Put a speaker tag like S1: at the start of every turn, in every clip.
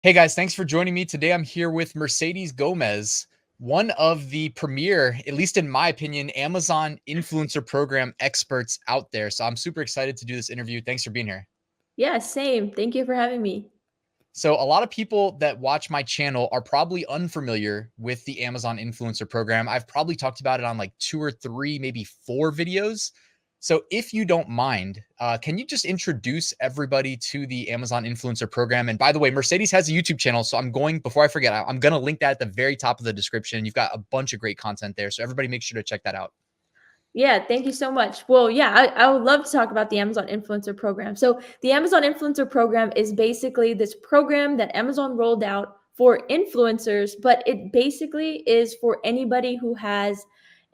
S1: Hey guys, thanks for joining me. Today I'm here with Mercedes Gomez, one of the premier, at least in my opinion, Amazon influencer program experts out there. So I'm super excited to do this interview. Thanks for being here.
S2: Yeah, same. Thank you for having me.
S1: So a lot of people that watch my channel are probably unfamiliar with the Amazon influencer program. I've probably talked about it on like 2 or 3, maybe 4 videos. So if you don't mind, can you just introduce everybody to the Amazon influencer program? And by the way, Mercedes has a YouTube channel. So before I forget, I'm going to link that at the very top of the description. You've got a bunch of great content there. So everybody make sure to check that out.
S2: Yeah, thank you so much. Well, yeah, I would love to talk about the Amazon Influencer Program. So, the Amazon Influencer Program is basically this program that Amazon rolled out for influencers, but it basically is for anybody who has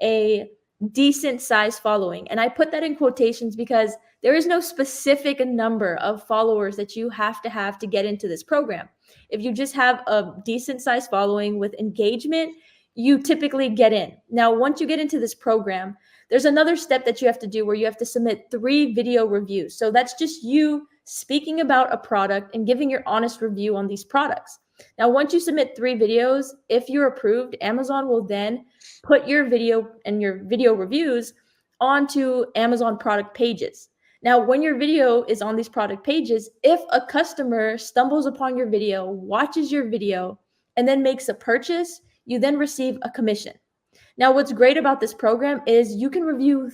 S2: a decent size following. And I put that in quotations because there is no specific number of followers that you have to get into this program. If you just have a decent size following with engagement, you typically get in. Now, once you get into this program, there's another step that you have to do where you have to submit 3 video reviews. So that's just you speaking about a product and giving your honest review on these products. Now, once you submit 3 videos, if you're approved, Amazon will then put your video and your video reviews onto Amazon product pages. Now, when your video is on these product pages, if a customer stumbles upon your video, watches your video, and then makes a purchase, you then receive a commission. Now, what's great about this program is you can review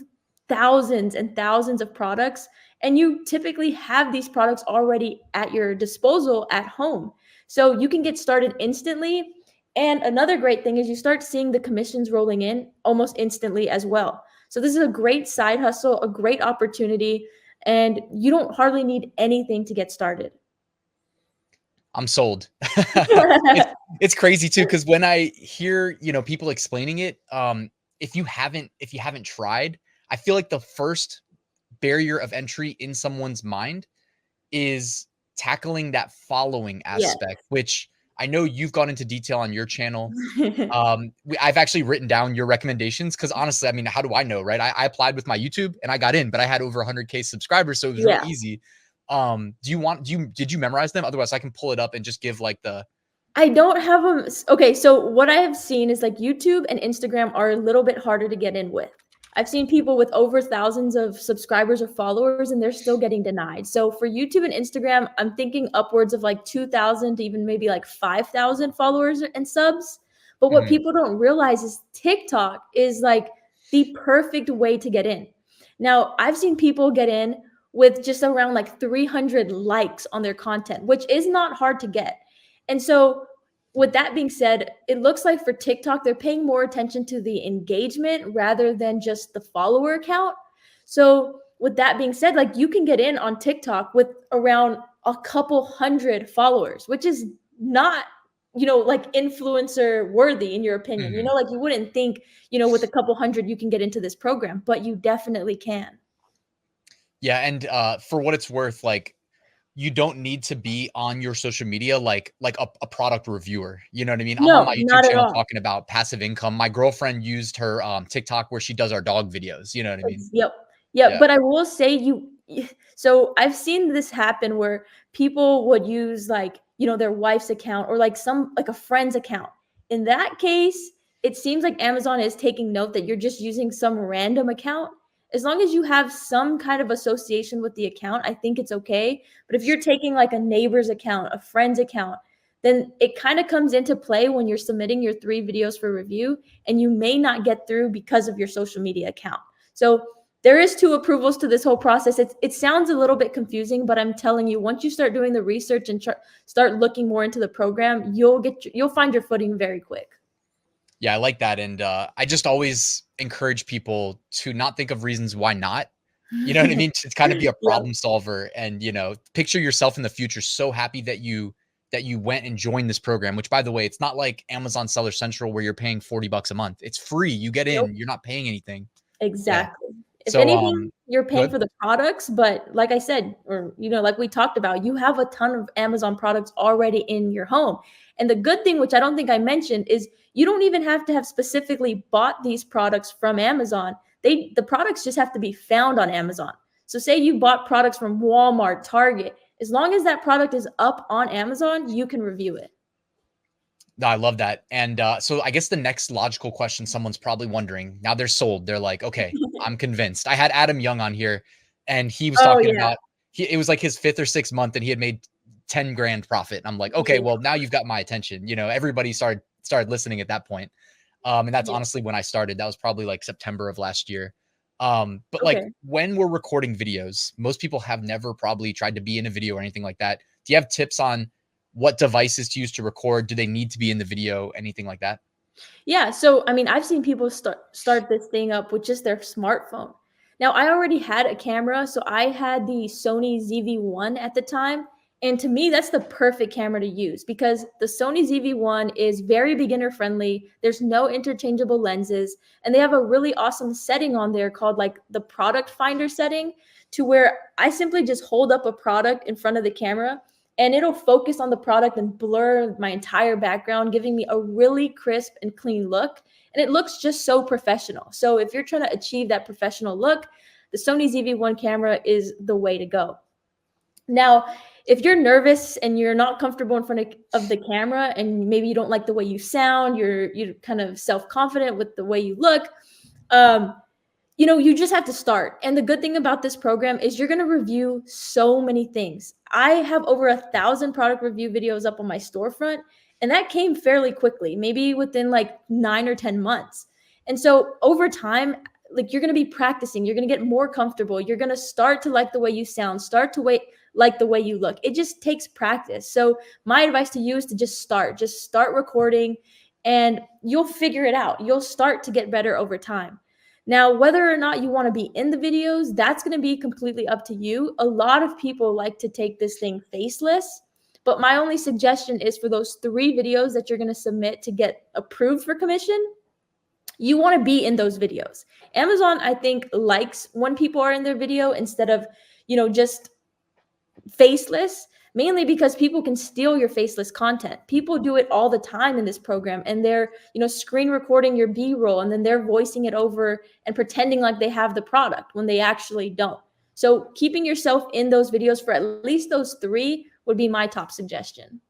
S2: thousands and thousands of products, and you typically have these products already at your disposal at home. So you can get started instantly. And another great thing is you start seeing the commissions rolling in almost instantly as well. So this is a great side hustle, a great opportunity, and you don't hardly need anything to get started.
S1: I'm sold. It's crazy too, because when I hear, people explaining it, if you haven't tried, I feel like the first barrier of entry in someone's mind is tackling that following
S2: Yeah.
S1: aspect, which I know you've gone into detail on your channel. I've actually written down your recommendations because honestly, I mean, how do I know, right? I applied with my YouTube and I got in, but I had over 100K subscribers, so it was real
S2: Yeah.
S1: easy. Did you memorize them? Otherwise, I can pull it up and just give like the.
S2: I don't have them. Okay, so what I have seen is like YouTube and Instagram are a little bit harder to get in with. I've seen people with over thousands of subscribers or followers and they're still getting denied. So for YouTube and Instagram, I'm thinking upwards of like 2,000 to even maybe like 5,000 followers and subs. But what
S1: Mhm.
S2: people don't realize is TikTok is like the perfect way to get in. Now, I've seen people get in with just around like 300 likes on their content, which is not hard to get. And so, with that being said, it looks like for TikTok, they're paying more attention to the engagement rather than just the follower count. So, with that being said, like you can get in on TikTok with around a couple hundred followers, which is not, like influencer worthy in your opinion.
S1: Mhm.
S2: Like you wouldn't think, with a couple hundred you can get into this program, but you definitely can.
S1: Yeah, and for what it's worth, like you don't need to be on your social media like a product reviewer. You know what I mean? I'm on
S2: No,
S1: my YouTube
S2: not at
S1: channel
S2: all.
S1: talking about passive income. My girlfriend used her TikTok where she does our dog videos. You know what I mean?
S2: Yep. Yep,
S1: Yeah.
S2: but I will say so I've seen this happen where people would use like, their wife's account or like a friend's account. In that case, it seems like Amazon is taking note that you're just using some random account. As long as you have some kind of association with the account, I think it's okay. But if you're taking like a neighbor's account, a friend's account, then it kind of comes into play when you're submitting your 3 videos for review and you may not get through because of your social media account. So there is 2 approvals to this whole process. It sounds a little bit confusing, but I'm telling you, once you start doing the research and start looking more into the program, you'll find your footing very quick.
S1: Yeah, I like that. And I just always encourage people to not think of reasons why not. You know what I mean? To kind of be a
S2: Yep.
S1: problem solver and, picture yourself in the future so happy that you went and joined this program, which by the way, it's not like Amazon Seller Central where you're paying 40 bucks a month. It's free. You get in,
S2: Nope.
S1: you're not paying anything. Yeah.
S2: Exactly. If
S1: So
S2: anything, you're paying
S1: good.
S2: for the products, but like I said, or like we talked about, you have a ton of Amazon products already in your home. And the good thing, which I don't think I mentioned, is you don't even have to have specifically bought these products from Amazon. The products just have to be found on Amazon. So say you bought products from Walmart, Target, As long as that product is up on Amazon, you can review it.
S1: No, I love that. And so I guess the next logical question someone's probably wondering, now they're sold. They're like, okay, I'm convinced. I had Adam Young on here and he was
S2: Oh,
S1: talking
S2: yeah.
S1: about, it was like his 5th or 6th month and he had made 10 grand profit. And I'm like, okay,
S2: Yeah.
S1: well now you've got my attention. You know, everybody started listening at that point. And that's
S2: Yeah.
S1: honestly when I started. That was probably like September of last year. But like
S2: Okay.
S1: when we're recording videos, most people have never probably tried to be in a video or anything like that. Do you have tips on what devices to use to record? Do they need to be in the video? Anything like that?
S2: Yeah, so I mean, I've seen people start this thing up with just their smartphone. Now, I already had a camera, so I had the Sony ZV-1 at the time, and to me, that's the perfect camera to use because the Sony ZV-1 is very beginner friendly. There's no interchangeable lenses, and they have a really awesome setting on there called like the product finder setting, to where I simply just hold up a product in front of the camera and it'll focus on the product and blur my entire background, giving me a really crisp and clean look. And it looks just so professional. So if you're trying to achieve that professional look, the Sony ZV-1 camera is the way to go. Now, if you're nervous and you're not comfortable in front of the camera and maybe you don't like the way you sound, you're kind of self-confident with the way you look, um, you just have to start. And the good thing about this program is you're going to review so many things. I have over 1,000 product review videos up on my storefront, and that came fairly quickly, maybe within like 9 or 10 months. And so over time, like you're going to be practicing, you're going to get more comfortable. You're going to start to like the way you sound, start to like the way you look. It just takes practice. So my advice to you is to just start recording and you'll figure it out. You'll start to get better over time. Now, whether or not you want to be in the videos, that's going to be completely up to you. A lot of people like to take this thing faceless, but my only suggestion is for those 3 videos that you're going to submit to get approved for commission, you want to be in those videos. Amazon, I think, likes when people are in their video instead of, just faceless, mainly because people can steal your faceless content. People do it all the time in this program, and they're, screen recording your B-roll, and then they're voicing it over and pretending like they have the product when they actually don't. So keeping yourself in those videos for at least those 3 would be my top suggestion.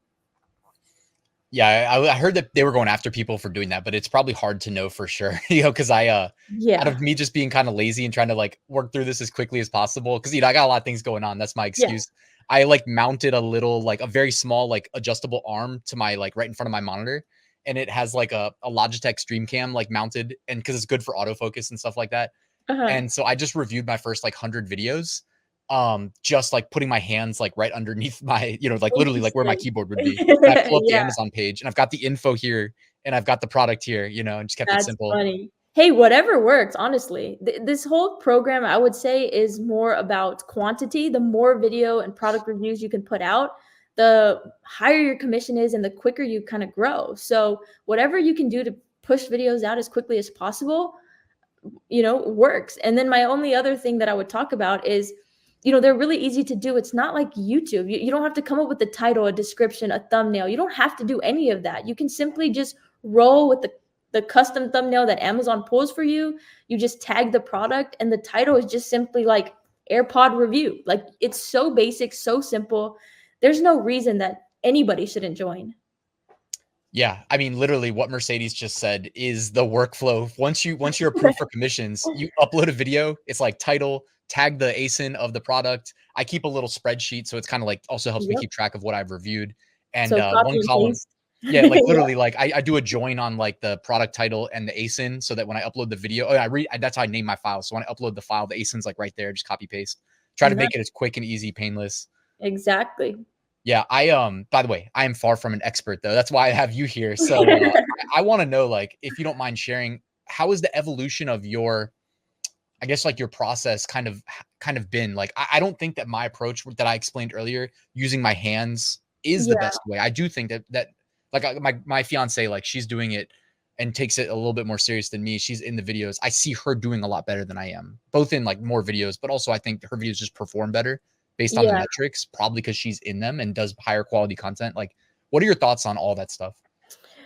S1: Yeah, I heard that they were going after people for doing that, but it's probably hard to know for sure, because out of me just being kind of lazy and trying to like work through this as quickly as possible, because I got a lot of things going on. That's my excuse. Yeah. I like mounted a very small like adjustable arm to my like right in front of my monitor, and it has like a Logitech Stream Cam like mounted, and because it's good for autofocus and stuff like that. And so I just reviewed my first like 100 videos. Just like putting my hands like right underneath my, like literally like where my keyboard would be. And I pull up the Amazon page and I've got the info here and I've got the product here, and just kept it simple.
S2: That's funny. Hey, whatever works, honestly. This whole program, I would say, is more about quantity. The more video and product reviews you can put out, the higher your commission is and the quicker you kind of grow. So whatever you can do to push videos out as quickly as possible, works. And then my only other thing that I would talk about is, they're really easy to do. It's not like YouTube. You don't have to come up with a title, a description, a thumbnail. You don't have to do any of that. You can simply just roll with the custom thumbnail that Amazon pulls for you. You just tag the product and the title is just simply like AirPod review. Like it's so basic, so simple. There's no reason that anybody shouldn't join.
S1: Yeah, I mean, literally what Mercedes just said is the workflow. Once you're approved for commissions, you upload a video. It's like title, tag the ASIN of the product. I keep a little spreadsheet, so it's kind of like also helps me keep track of what I've reviewed. And
S2: so
S1: one column, yeah, like literally, like I do a join on like the product title and the ASIN, so that when I upload the video, that's how I name my file. So when I upload the file, the ASIN's like right there. Just copy paste. Try to make it as quick and easy, painless.
S2: Exactly.
S1: Yeah, by the way, I am far from an expert though. That's why I have you here. So I want to know, like, if you don't mind sharing, how is the evolution of your, I guess, like your process kind of been? Like, I don't think that my approach that I explained earlier, using my hands, is the best way. I do think that like my fiance, like she's doing it and takes it a little bit more serious than me. She's in the videos. I see her doing a lot better than I am, both in like more videos, but also I think her videos just perform better based on the metrics, probably because she's in them and does higher quality content. Like, what are your thoughts on all that stuff?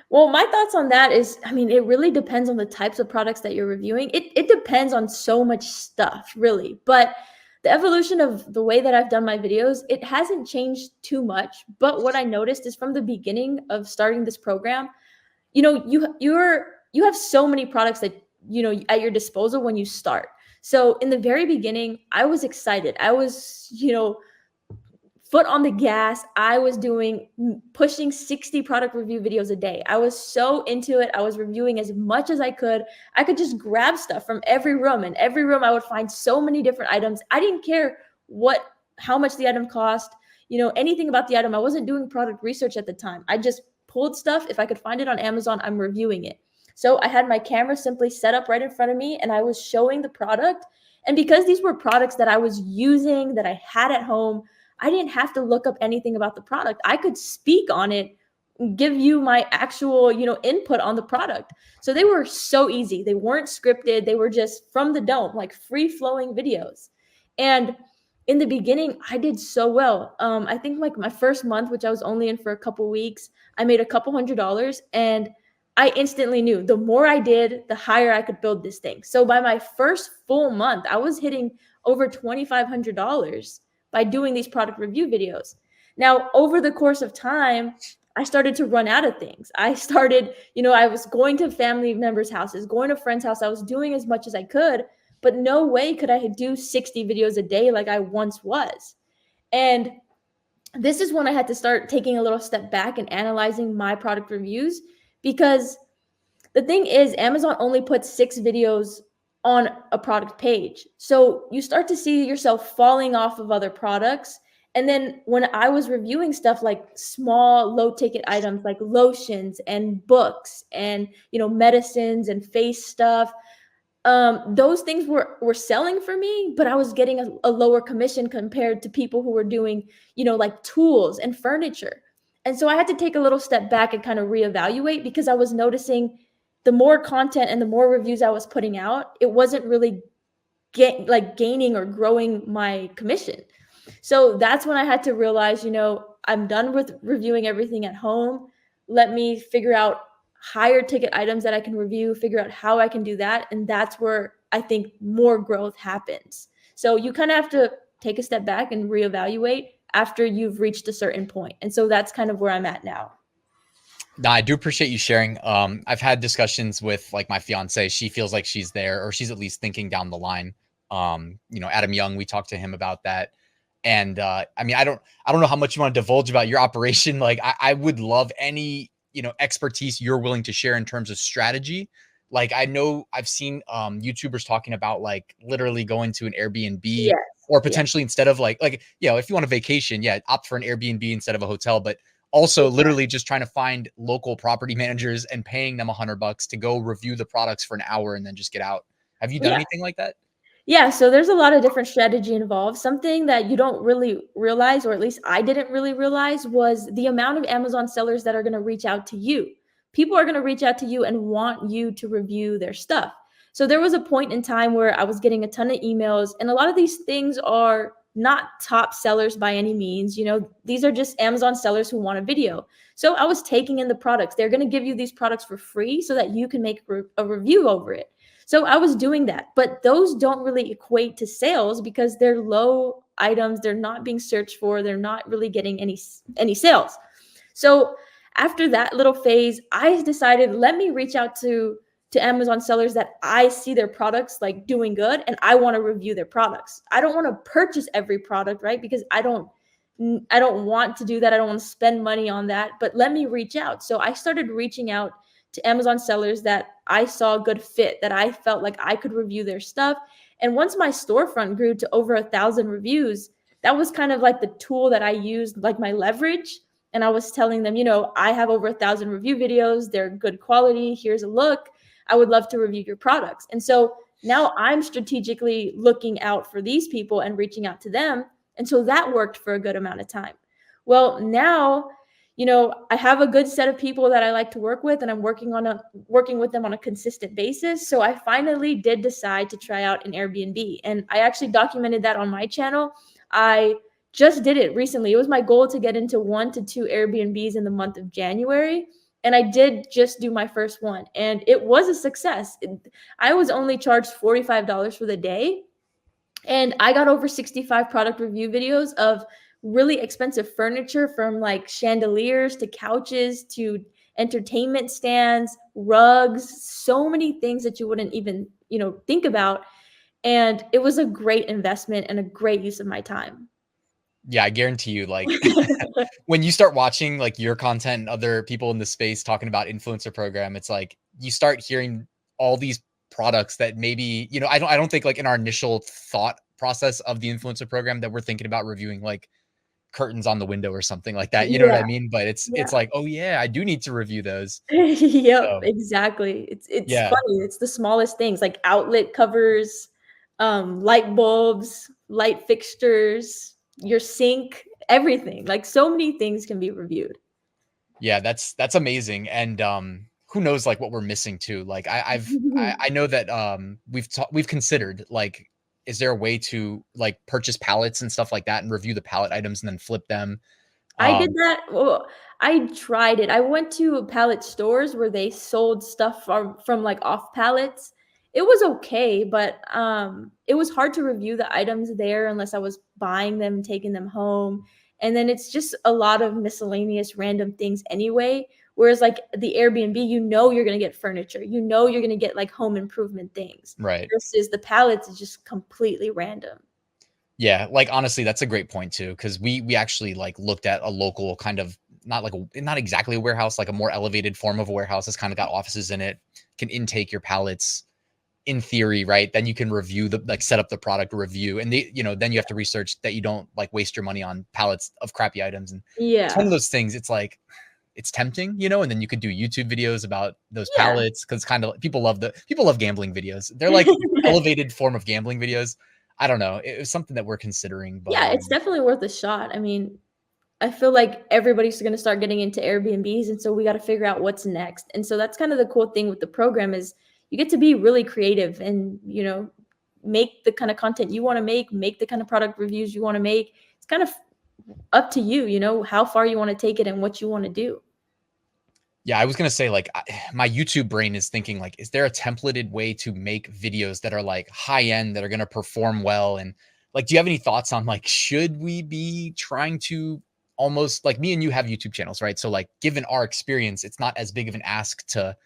S2: Well, my thoughts on that is, I mean, it really depends on the types of products that you're reviewing. It depends on so much stuff, really. But The evolution of the way that I've done my videos, it hasn't changed too much. But what I noticed is from the beginning of starting this program, you have so many products that at your disposal when you start. So in the very beginning, I was excited. I was, foot on the gas. I was pushing 60 product review videos a day. I was so into it. I was reviewing as much as I could. I could just grab stuff from every room. In every room, I would find so many different items. I didn't care how much the item cost, anything about the item. I wasn't doing product research at the time. I just pulled stuff. If I could find it on Amazon, I'm reviewing it. So I had my camera simply set up right in front of me and I was showing the product. And because these were products that I was using, that I had at home, I didn't have to look up anything about the product. I could speak on it, give you my actual, input on the product. So they were so easy. They weren't scripted. They were just from the dome, like free flowing videos. And in the beginning, I did so well. I think like my first month, which I was only in for a couple weeks, I made a couple $100s, and I instantly knew the more I did, the higher I could build this thing. So by my first full month, I was hitting over $2,500 by doing these product review videos. Now, over the course of time, I started to run out of things. I started, I was going to family members' houses, going to friends' house. I was doing as much as I could, but no way could I do 60 videos a day like I once was. And this is when I had to start taking a little step back and analyzing my product reviews, because the thing is, Amazon only puts 6 videos on a product page. So you start to see yourself falling off of other products. And then when I was reviewing stuff like small, low ticket items like lotions and books and, medicines and face stuff, those things were selling for me, but I was getting a lower commission compared to people who were doing, like tools and furniture. And so I had to take a little step back and kind of reevaluate, because I was noticing the more content and the more reviews I was putting out, it wasn't really gaining or growing my commission. So that's when I had to realize, I'm done with reviewing everything at home. Let me figure out higher ticket items that I can review, figure out how I can do that. And that's where I think more growth happens. So you kind of have to take a step back and reevaluate after you've reached a certain point. And so that's kind of where I'm at now.
S1: No, I do appreciate you sharing. I've had discussions with like my fiance. She feels like she's there, or she's at least thinking down the line. Adam Young, we talked to him about that. And I don't know how much you want to divulge about your operation. Like I would love any, expertise you're willing to share in terms of strategy. Like I know I've seen YouTubers talking about like literally going to an Airbnb,
S2: Yes.
S1: or potentially instead of like, if you want a vacation, opt for an Airbnb instead of a hotel, but also literally just trying to find local property managers and paying them $100 to go review the products for an hour and then just get out. Have you done anything like that?
S2: Yeah, so there's a lot of different strategy involved. Something that you don't really realize, or at least I didn't really realize, was the amount of Amazon sellers that are going to reach out to you. People are going to reach out to you and want you to review their stuff. So there was a point in time where I was getting a ton of emails, and a lot of these things are not top sellers by any means. These are just Amazon sellers who want a video. So I was taking in the products. They're going to give you these products for free so that you can make a review over it. So I was doing that, but those don't really equate to sales because they're low items. They're not being searched for. They're not really getting any sales. So after that little phase, I decided, let me reach out to Amazon sellers that I see their products like doing good, and I want to review their products. I don't want to purchase every product, right? Because I don't want to do that. I don't want to spend money on that, but let me reach out. So I started reaching out to Amazon sellers that I saw a good fit, that I felt like I could review their stuff. And once my storefront grew to over 1,000 reviews, that was kind of like the tool that I used, like my leverage. And I was telling them, I have over 1,000 review videos. They're good quality. Here's a look. I would love to review your products. And so now I'm strategically looking out for these people and reaching out to them. And so that worked for a good amount of time. Well, now, I have a good set of people that I like to work with, and I'm working with them on a consistent basis. So I finally did decide to try out an Airbnb, and I actually documented that on my channel. I just did it recently. It was my goal to get into 1 to 2 Airbnbs in the month of January. And I did just do my first one, and it was a success. I was only charged $45 for the day. And I got over 65 product review videos of really expensive furniture, from like chandeliers to couches to entertainment stands, rugs, so many things that you wouldn't even, think about. And it was a great investment and a great use of my time.
S1: Yeah, I guarantee you, like, when you start watching, like, your content and other people in the space talking about influencer program, it's like, you start hearing all these products that maybe, I don't think, like, in our initial thought process of the influencer program that we're thinking about reviewing, like, curtains on the window or something like that, you know what
S2: Yeah,
S1: I mean? But it's
S2: yeah.
S1: like, "Oh, yeah, I do need to review those."
S2: Yep,
S1: So,
S2: exactly. It's
S1: yeah.
S2: funny, it's the smallest things, like outlet covers, light bulbs, light fixtures, your sink, everything. Like, so many things can be reviewed.
S1: Yeah, that's amazing, and, who knows, like, what we're missing too, like, I know that, we've considered, like, is there a way to, like, purchase palettes and stuff like that and review the palette items and then flip them?
S2: I did
S1: Um,
S2: that. Well, I tried it. I went to pallet stores where they sold stuff from like off pallets. It was okay, but it was hard to review the items there unless I was buying them, taking them home. And then it's just a lot of miscellaneous random things anyway. Whereas like the Airbnb, you're gonna get furniture. You're gonna get like home improvement things.
S1: right.
S2: Versus the pallets is just completely random.
S1: Yeah, like, honestly, that's a great point too, because we actually, like, looked at a local kind of not exactly a warehouse, like, a more elevated form of a warehouse that's kinda got offices in it, can intake your pallets in theory, right? Then you can review set up the product review, and then you have to research that you don't, like, waste your money on pallets of crappy items, and it's one
S2: Yeah.
S1: of those things, it's like, it's tempting, and then you could do YouTube videos about those
S2: Yeah.
S1: pallets, because kinda people love gambling videos. They're like elevated form of gambling videos. I don't know. It was something that we're considering, but,
S2: Yeah, it's definitely worth a shot. I mean, I feel like everybody's gonna start getting into Airbnbs, and so we gotta figure out what's next. And so that's kind of the cool thing with the program is you get to be really creative and, make the kind of content you wanna make the kind of product reviews you wanna make. It's kind of up to you, how far you wanna take it and what you wanna do.
S1: yeah, I was gonna say, like, my YouTube brain is thinking, like, is there a templated way to make videos that are, like, high end, that are gonna perform well? And, like, do you have any thoughts on, like, should we be trying to almost like, me and you have YouTube channels, right? So, like, given our experience, it's not as big of an ask to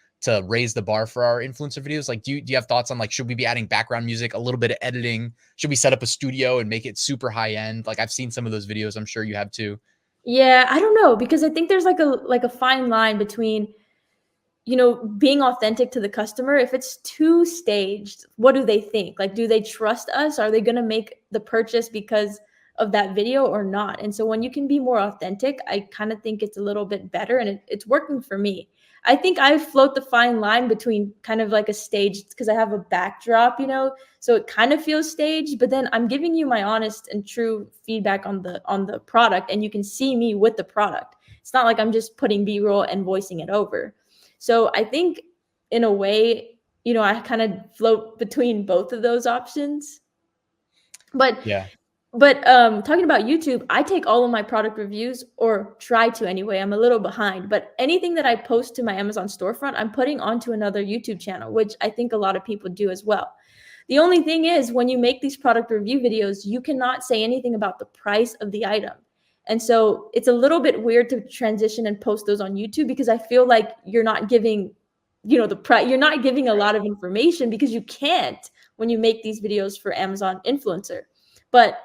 S1: raise the bar for our influencer videos. Like, do you have thoughts on, like, should we be adding background music, a little bit of editing? Should we set up a studio and make it super high end? Like, I've seen some of those videos. I'm sure you have too.
S2: Yeah, I don't know because I think there's like a fine line between being authentic to the customer. If it's too staged, what do they think? Like, do they trust us? Are they going to make the purchase because of that video or not? And so when you can be more authentic, I kind of think it's a little bit better and it's working for me. I think I float the fine line between kind of like a staged because I have a backdrop, so it kind of feels staged, but then I'm giving you my honest and true feedback on the product and you can see me with the product. It's not like I'm just putting B-roll and voicing it over. So I think in a way, I kind of float between both of those options. But
S1: Yeah.
S2: talking about YouTube, I take all of my product reviews or try to anyway. I'm a little behind, but anything that I post to my Amazon storefront, I'm putting onto another YouTube channel, which I think a lot of people do as well. The only thing is when you make these product review videos, you cannot say anything about the price of the item. And so it's a little bit weird to transition and post those on YouTube because I feel like you're not giving, the price, you're not giving a lot of information because you can't when you make these videos for Amazon influencer. But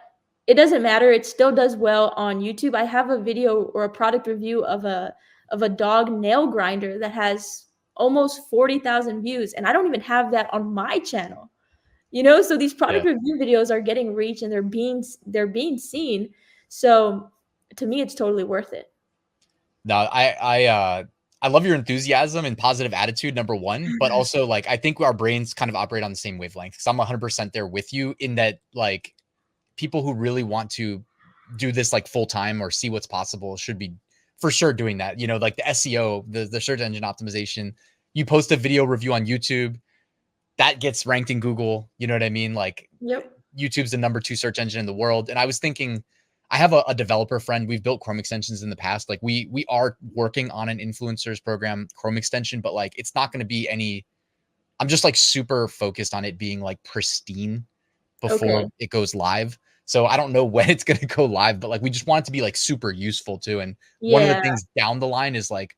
S2: it doesn't matter. It still does well on YouTube. I have a video or a product review of a dog nail grinder that has almost 40,000 views and I don't even have that on my channel. So these product
S1: Yeah.
S2: review videos are getting reach and they're being seen. So to me, it's totally worth it.
S1: No, I love your enthusiasm and positive attitude, number one, but also, like, I think our brains kind of operate on the same wavelength, because I'm 100% there with you in that, like, people who really want to do this, like, full time or see what's possible should be for sure doing that. Like, the SEO, the search engine optimization. You post a video review on YouTube, that gets ranked in Google. You know what I mean? Like,
S2: Yep.
S1: YouTube's the number 2 search engine in the world. And I was thinking, I have a developer friend. We've built Chrome extensions in the past. Like, we are working on an influencers program Chrome extension, but, like, it's not going to be any. I'm just, like, super focused on it being, like, pristine. before
S2: Okay.
S1: it goes live. So I don't know when it's going to go live, but like we just want it to be like super useful too. And one of the
S2: Yeah.
S1: things down the line is like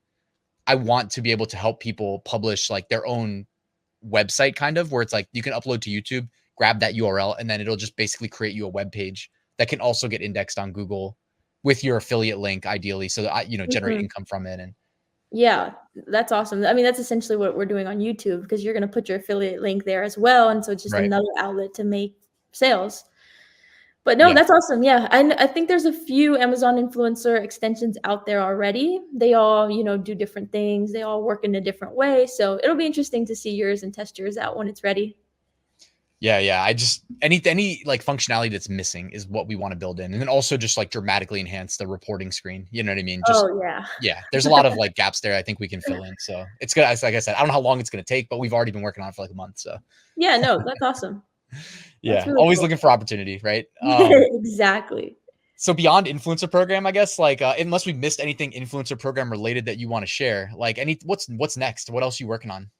S1: I want to be able to help people publish like their own website kind of where it's like you can upload to YouTube, grab that URL, and then it'll just basically create you a web page that can also get indexed on Google with your affiliate link, ideally, so that I, generate
S2: Mhm.
S1: income from it. And
S2: Yeah, that's awesome. I mean, that's essentially what we're doing on YouTube because you're gonna put your affiliate link there as well, and so it's just
S1: right,
S2: another outlet to make sales. But no,
S1: yeah,
S2: that's awesome. Yeah, I think there's a few Amazon influencer extensions out there already. They all, do different things. They all work in a different way. So it'll be interesting to see yours and test yours out when it's ready.
S1: yeah. I just any like functionality that's missing is what we want to build in, and then also just like dramatically enhance the reporting screen. You know what I mean? Just
S2: Oh yeah.
S1: yeah, there's a lot of like gaps there. I think we can fill in. So it's good. Like I said, I don't know how long it's going to take, but we've already been working on it for like a month. So
S2: Yeah, no, that's awesome. That's
S1: yeah,
S2: really
S1: always
S2: cool.
S1: looking for opportunity, right?
S2: Exactly.
S1: So beyond influencer program, I guess, like, unless we missed anything influencer program related that you want to share, like what's next? What else are you working on?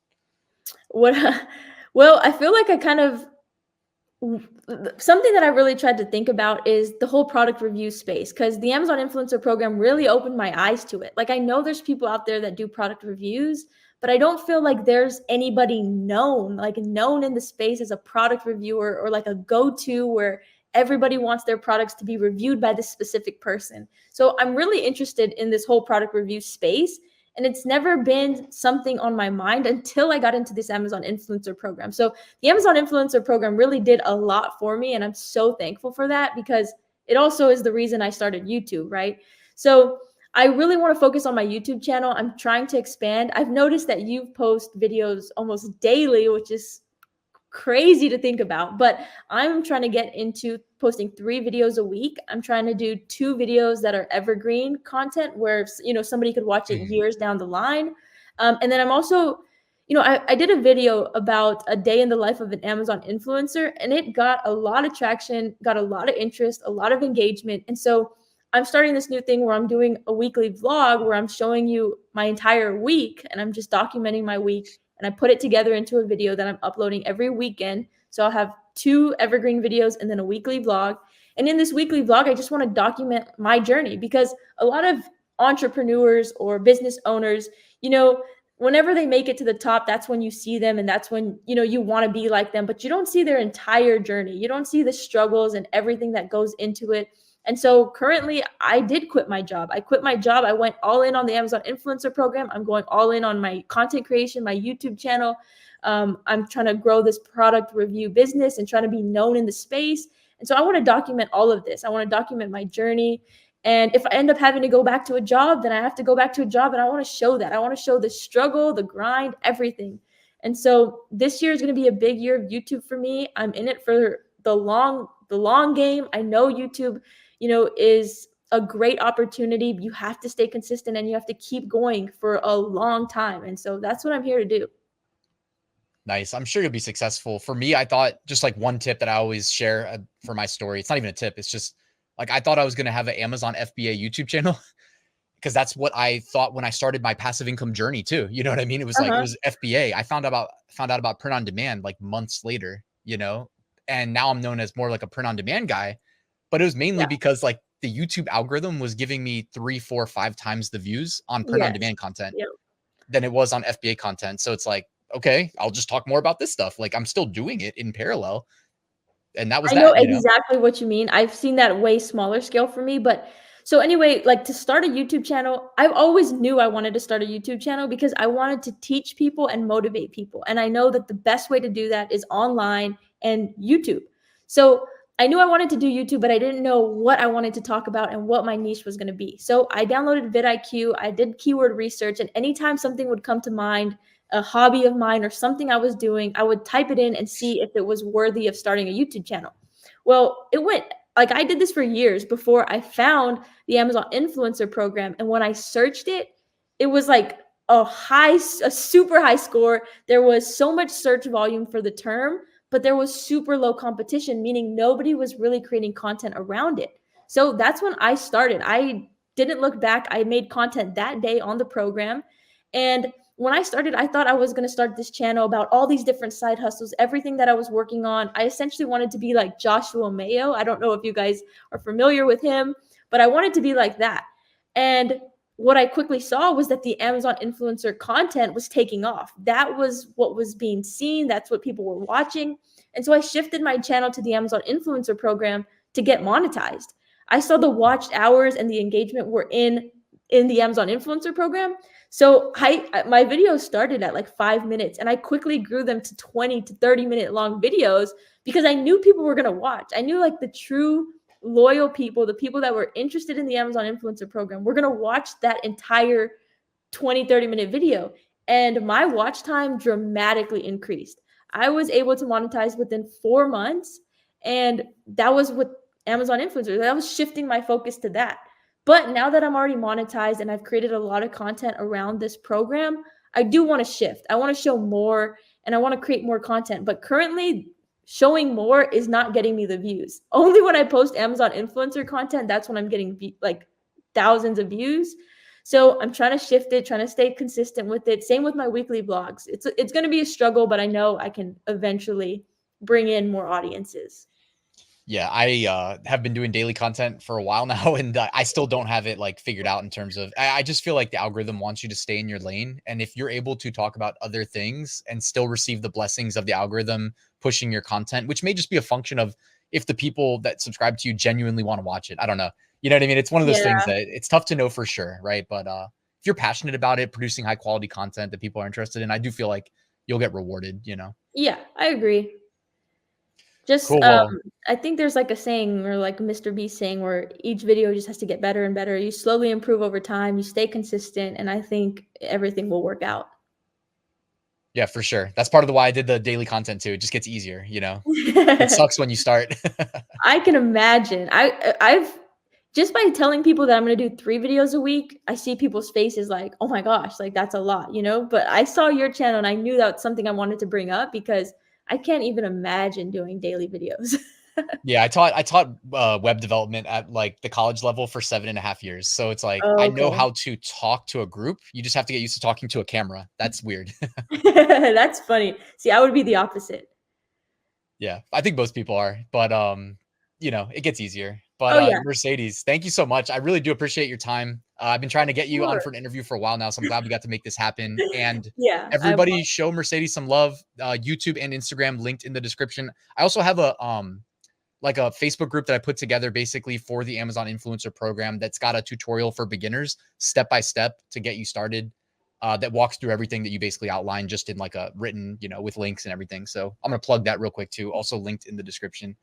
S2: What well, I feel like I kind of something that I really tried to think about is the whole product review space because the Amazon influencer program really opened my eyes to it. Like I know there's people out there that do product reviews, but I don't feel like there's anybody known in the space as a product reviewer or like a go-to where everybody wants their products to be reviewed by this specific person. So I'm really interested in this whole product review space. And it's never been something on my mind until I got into this Amazon influencer program. So the Amazon influencer program really did a lot for me. And I'm so thankful for that because it also is the reason I started YouTube, right? So I really want to focus on my YouTube channel. I'm trying to expand. I've noticed that you post videos almost daily, which is crazy to think about, but I'm trying to get into posting 3 videos a week. I'm trying to do 2 videos that are evergreen content where somebody could watch it
S1: Mhm.
S2: years down the line. And then I'm also, I did a video about a day in the life of an Amazon influencer, and it got a lot of traction, got a lot of interest, a lot of engagement. And so I'm starting this new thing where I'm doing a weekly vlog where I'm showing you my entire week and I'm just documenting my week and I put it together into a video that I'm uploading every weekend. So I'll have 2 evergreen videos and then a weekly vlog. And in this weekly vlog, I just want to document my journey because a lot of entrepreneurs or business owners, whenever they make it to the top, that's when you see them and that's when, you want to be like them, but you don't see their entire journey. You don't see the struggles and everything that goes into it. And so currently, I did quit my job. I quit my job. I went all in on the Amazon influencer program. I'm going all in on my content creation, my YouTube channel. I'm trying to grow this product review business and trying to be known in the space. And so I want to document all of this. I want to document my journey. And if I end up having to go back to a job, then I have to go back to a job. And I want to show that. I want to show the struggle, the grind, everything. And so this year is going to be a big year of YouTube for me. I'm in it for the long game. I know YouTube is a great opportunity. You have to stay consistent and you have to keep going for a long time. And so that's what I'm here to do.
S1: Nice. I'm sure you'll be successful. For me, I thought just like one tip that I always share for my story. It's not even a tip. It's just like I thought I was going to have an Amazon FBA YouTube channel because that's what I thought when I started my passive income journey too. You know what I mean? It was like it
S2: Uh-huh.
S1: was FBA. I found out about print on demand like months later, and now I'm known as more like a print on demand guy. But it was mainly
S2: Yeah.
S1: because like the YouTube algorithm was giving me 3, 4, 5 times the views on print on
S2: Yes.
S1: demand content
S2: Yep.
S1: than it was on FBA content. So it's like, okay, I'll just talk more about this stuff. Like I'm still doing it in parallel. And that was
S2: I know
S1: that.
S2: exactly what you mean. I've seen that way smaller scale for me, but so anyway, like to start a YouTube channel, I've always knew I wanted to start a YouTube channel because I wanted to teach people and motivate people. And I know that the best way to do that is online and YouTube. So I knew I wanted to do YouTube, but I didn't know what I wanted to talk about and what my niche was going to be. So I downloaded vidIQ, I did keyword research, and anytime something would come to mind, a hobby of mine or something I was doing, I would type it in and see if it was worthy of starting a YouTube channel. Well, it went like I did this for years before I found the Amazon influencer program. And when I searched it, it was like a super high score. There was so much search volume for the term, but there was super low competition, meaning nobody was really creating content around it. So that's when I started. I didn't look back. I made content that day on the program. And when I started, I thought I was going to start this channel about all these different side hustles, everything that I was working on. I essentially wanted to be like Joshua Mayo. I don't know if you guys are familiar with him, but I wanted to be like that. And what I quickly saw was that the Amazon influencer content was taking off. That was what was being seen. That's what people were watching. And so I shifted my channel to the Amazon influencer program to get monetized. I saw the watched hours and the engagement were in the Amazon influencer program. So my videos started at like 5 minutes and I quickly grew them to 20 to 30-minute long videos because I knew people were going to watch. I knew like the true loyal people, the people that were interested in the Amazon influencer program, were going to watch that entire 20, 30-minute video. And my watch time dramatically increased. I was able to monetize within 4 months. And that was with Amazon influencers. I was shifting my focus to that. But now that I'm already monetized and I've created a lot of content around this program, I do want to shift. I want to show more and I want to create more content. But currently, showing more is not getting me the views. Only when I post Amazon influencer content, that's when I'm getting like thousands of views. So I'm trying to shift it, trying to stay consistent with it. Same with my weekly vlogs. It's going to be a struggle, but I know I can eventually bring in more audiences.
S1: Yeah, I have been doing daily content for a while now, and I still don't have it like figured out in terms of. I just feel like the algorithm wants you to stay in your lane, and if you're able to talk about other things and still receive the blessings of the algorithm pushing your content, which may just be a function of if the people that subscribe to you genuinely want to watch it. I don't know. You know what I mean? It's one of those things that it's tough to know for sure, right? But if you're passionate about it, producing high quality content that people are interested in, I do feel like you'll get rewarded. You know?
S2: Yeah, I agree. Just,
S1: Cool. Well,
S2: I think there's like a saying or like Mr. Beast saying where each video just has to get better and better. You slowly improve over time, you stay consistent, and I think everything will work out.
S1: yeah, for sure. That's part of the why I did the daily content too. It just gets easier, you know? It sucks when you start.
S2: I can imagine. I've just by telling people that I'm gonna do 3 videos a week, I see people's faces like, "Oh my gosh, like that's a lot," you know? But I saw your channel and I knew that's something I wanted to bring up because I can't even imagine doing daily videos.
S1: Yeah, I taught web development at like the college level for 7.5 years. So it's like
S2: Oh,
S1: I know
S2: okay.
S1: how to talk to a group. You just have to get used to talking to a camera. That's weird.
S2: That's funny. See, I would be the opposite.
S1: Yeah, I think most people are, but you know, it gets easier. But
S2: Oh, yeah.
S1: Mercedes, thank you so much. I really do appreciate your time. I've been trying to
S2: Of
S1: get you on
S2: course.
S1: for an interview for a while now, so I'm glad we got to make this happen. And
S2: Yeah, I
S1: everybody, show Mercedes some love. YouTube and Instagram linked in the description. I also have a like a Facebook group that I put together basically for the Amazon influencer program that's got a tutorial for beginners, step by step to get you started. That walks through everything that you basically outlined just in like a written, you know, with links and everything. So I'm going to plug that real quick too. Also linked in the description.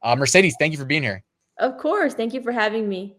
S1: Mercedes, thank you for being here.
S2: Of course. Thank you for having me.